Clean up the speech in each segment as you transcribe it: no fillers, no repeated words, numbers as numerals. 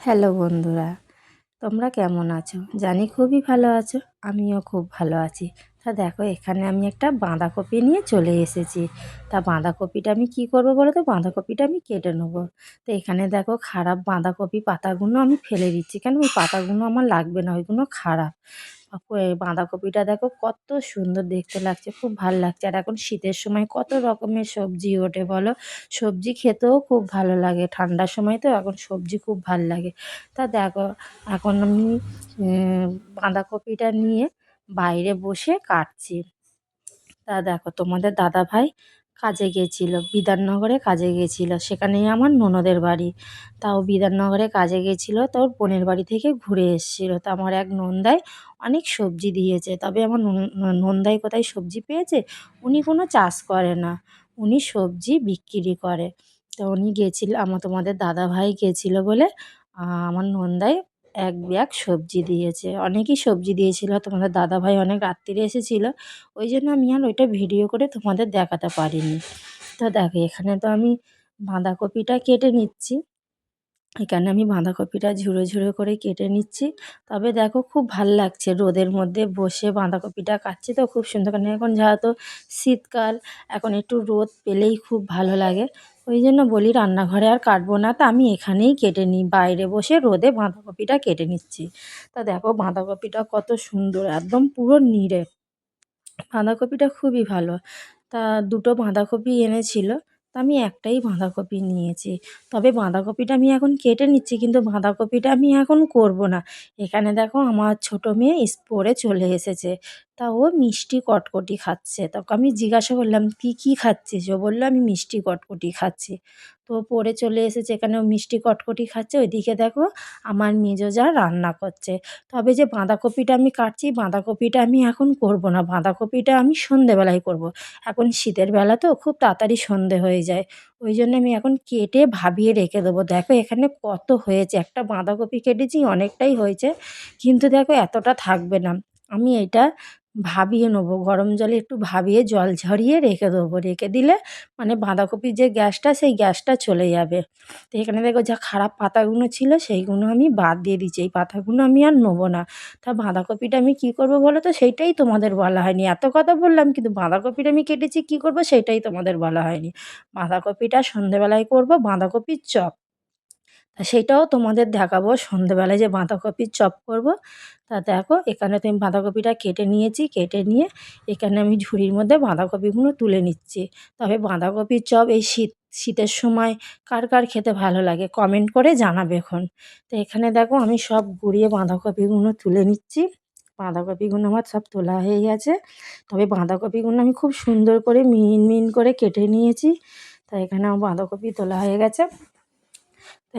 Hello বন্ধুরা, তোমরা কেমন আছো? জানি খুবই ভালো আছো। আমিও খুব ভালো আছি। তা দেখো, এখানে আমি একটা বাঁধাকপি নিয়ে চলে এসেছি। তা বাঁধাকপিটা আমি কি করব বলো তো? বাঁধাকপিটা আমি কেটে নেবো। তো এখানে দেখো, খারাপ বাঁধাকপি পাতাগুলো আমি ফেলে দিচ্ছি, কেন ওই পাতাগুলো আমার লাগবে না, ওইগুলো খারাপ। বাঁধাকপিটা দেখো কত সুন্দর দেখতে লাগছে, খুব ভাল লাগছে। আর এখন শীতের সময় কত রকমের সবজি ওঠে বলো, সবজি খেতেও খুব ভালো লাগে। ঠান্ডার সময় তো এখন সবজি খুব ভাল লাগে। তা দেখো, এখন আমি বাঁধাকপিটা নিয়ে বাইরে বসে কাটছি। তা দেখো, তোমাদের দাদাভাই কাজে গিয়েছিল, বিধাননগরে কাজে গিয়েছিল, সেখানেই আমার ননদের বাড়ি। তাও বিধাননগরে কাজে গিয়েছিল, তো ওর বোনের বাড়ি থেকে ঘুরে এসেছিলো। তা আমার এক নন্দাই অনেক সবজি দিয়েছে। তবে আমার নন্দাই কোথায় সবজি পেয়েছে, উনি কোনো চাষ করে না, উনি সবজি বিক্রি করে। তো উনি গিয়েছিল, তোমাদের দাদাভাই গিয়েছিল বলে আমার নন্দাই এক ব্যাগ সবজি দিয়েছে। অনেকই সবজি দিয়েছিল, তোমাদের দাদাভাই অনেক রাত্রিরে এসেছিলো, ওই জন্য আমি আর ওইটা ভিডিও করে তোমাদের দেখাতে পারিনি। তো দেখো, এখানে তো আমি বাঁধাকপিটা কেটে নিচ্ছি। এখানে আমি বাঁধাকপিটা ঝুরো ঝুরো করে কেটে নিচ্ছি। তবে দেখো, খুব ভাল লাগছে রোদের মধ্যে বসে বাঁধাকপিটা কাটছি, তো খুব সুন্দর। কারণ এখন যেহেতু শীতকাল, এখন একটু রোদ পেলেই খুব ভালো লাগে। ওই জন্য বলি রান্নাঘরে আর কাটবো না, তা আমি এখানেই কেটে নিই, বাইরে বসে রোদে বাঁধাকপিটা কেটে নিচ্ছি। তা দেখো, বাঁধাকপিটা কত সুন্দর, একদম পুরো নিড়ে। বাঁধাকপিটা খুবই ভালো। তা দুটো বাঁধাকপি এনেছিল, তা আমি একটাই বাঁধাকপি নিয়েছি। তবে বাঁধাকপিটা আমি এখন কেটে নিচ্ছি, কিন্তু বাঁধাকপিটা আমি এখন করব না। এখানে দেখো, আমার ছোটো মেয়ে পড়ে চলে এসেছে। তা ও মিষ্টি কটকটি খাচ্ছে। তখন আমি জিজ্ঞাসা করলাম, তুই কী খাচ্ছিস? ও বললো, আমি মিষ্টি কটকটি খাচ্ছি। তো ও পড়ে চলে এসেছে, এখানে ও মিষ্টি কটকটি খাচ্ছে। ওইদিকে দেখো, আমার মেজো জা রান্না করছে। তবে যে বাঁধাকপিটা আমি কাটছি, বাঁধাকপিটা আমি এখন করব না, বাঁধাকপিটা আমি সন্ধেবেলায় করব। এখন শীতের বেলা তো খুব তাড়াতাড়ি সন্ধে হয়ে যায়, ওই জন্য আমি এখন কেটে ভাবিয়ে রেখে দেবো। দেখো, এখানে কত হয়েছে, একটা বাঁধাকপি কেটেছি অনেকটাই হয়েছে, কিন্তু দেখো এতটা থাকবে না। আমি এটা ভাবিয়ে নেবো, গরম জলে একটু ভাবিয়ে জল ঝরিয়ে রেখে দেবো, রেখে দিলে মানে বাঁধাকপির যে গ্যাসটা, সেই গ্যাসটা চলে যাবে। তো এখানে দেখো, যা খারাপ পাতাগুলো ছিল সেইগুলো আমি বাদ দিয়ে দিচ্ছি, এই পাতাগুলো আমি আর নেবো না। তা বাঁধাকপিটা আমি কী করবো বলো তো, সেইটাই তোমাদের বলা হয়নি। এত কথা বললাম, কিন্তু বাঁধাকপিটা আমি কেটেছি কী করবো সেইটাই তোমাদের বলা হয়নি। বাঁধাকপিটা সন্ধেবেলায় করবো, বাঁধাকপির চপ। তা সেইটাও তোমাদের দেখাবো, সন্ধেবেলায় যে বাঁধাকপির চপ করব। তা দেখো, এখানে তো আমি বাঁধাকপিটা কেটে নিয়েছি, কেটে নিয়ে এখানে আমি ঝুড়ির মধ্যে বাঁধাকপিগুলো তুলে নিচ্ছি। তবে বাঁধাকপির চপ এই শীতের সময় কার কার খেতে ভালো লাগে কমেন্ট করে জানাবে এখন। তো এখানে দেখো, আমি সব গুঁড়িয়ে বাঁধাকপিগুলো তুলে নিচ্ছি। বাঁধাকপিগুলো আমার সব তোলা হয়ে গেছে। তবে বাঁধাকপিগুলো আমি খুব সুন্দর করে মিহিন মিহিন করে কেটে নিয়েছি। তা এখানে আমার বাঁধাকপি তোলা হয়ে গেছে।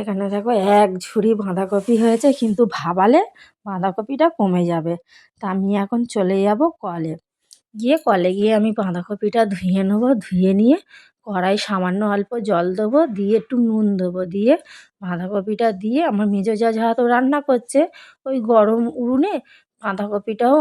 এখানে দেখো, এক ঝুড়ি বাঁধাকপি হয়েছে, কিন্তু ভাবালে বাঁধাকপিটা কমে যাবে। তা আমি এখন চলে যাব কলে, কলে গিয়ে আমি বাঁধাকপিটা ধুয়ে নেবো, ধুয়ে নিয়ে কড়াই সামান্য অল্প জল দেবো, দিয়ে একটু নুন দেবো, দিয়ে বাঁধাকপিটা দিয়ে আমার মেজো জা যেহেতু রান্না করছে, ওই গরম উনুনে বাঁধাকপিটাও